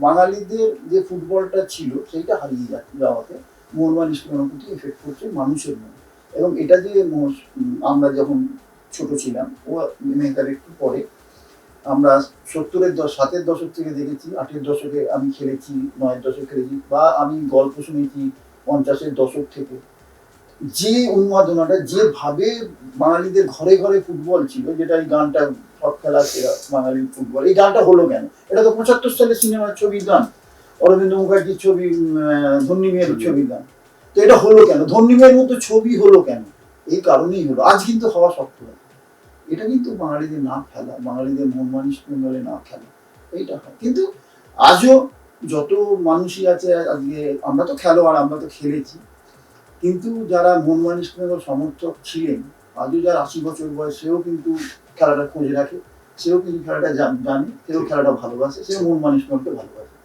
বাঙালিদের যে ফুটবলটা ছিল সেইটা হারিয়ে যাওয়াতে মোহনবাগান ইস্টবেঙ্গলের প্রতি এফেক্ট করছে মানুষের মনে। এবং এটা যে আমরা যখন ছোট ছিলাম ও মেয়েটার একটু পরে আমরা ৭এর দশক থেকে দেখেছি, ৮-এর দশকে আমি খেলেছি, ৯-এর দশকে খেলেছি, বা আমি গল্প শুনেছি ৫০-এর দশক থেকে। যে উন্মাদনাটা, যেভাবে বাঙালিদের ঘরে ঘরে ফুটবল ছিল, যেটা এই গানটা সব খেলা সেরা বাঙালির ফুটবল, এই গানটা হলো কেন? এটা তো ৭৫ সালের সিনেমার ছবির গান, অরবিন্দ মুখার্জির ছবি, ধন্যী মেয়ের ছবির গান। তো এটা হলো কেন? ধন্যী মেয়ের মতো ছবি হলো কেন? এই কারণেই হলো। আজ কিন্তু হওয়া শক্ত। এটা কিন্তু বাঙালিদের না খেলা, বাঙালিদের মোহনবাগান ইস্টবেঙ্গলে না খেলা, এইটা হয়। কিন্তু আজও যত মানুষই আছে, আজকে আমরা তো খেলোয়াড়, আমরা তো খেলেছি, কিন্তু যারা মোহনবাগান ইস্টবেঙ্গল সমর্থক ছিলেন, আজও যার ৮০ বছর বয়স, সেও কিন্তু খেলাটা খোঁজ রাখে, সেও কিন্তু খেলাটা জানে, সেও খেলাটা ভালোবাসে, সেও মোহনবাগান ইস্টবেঙ্গলকে ভালোবাসে।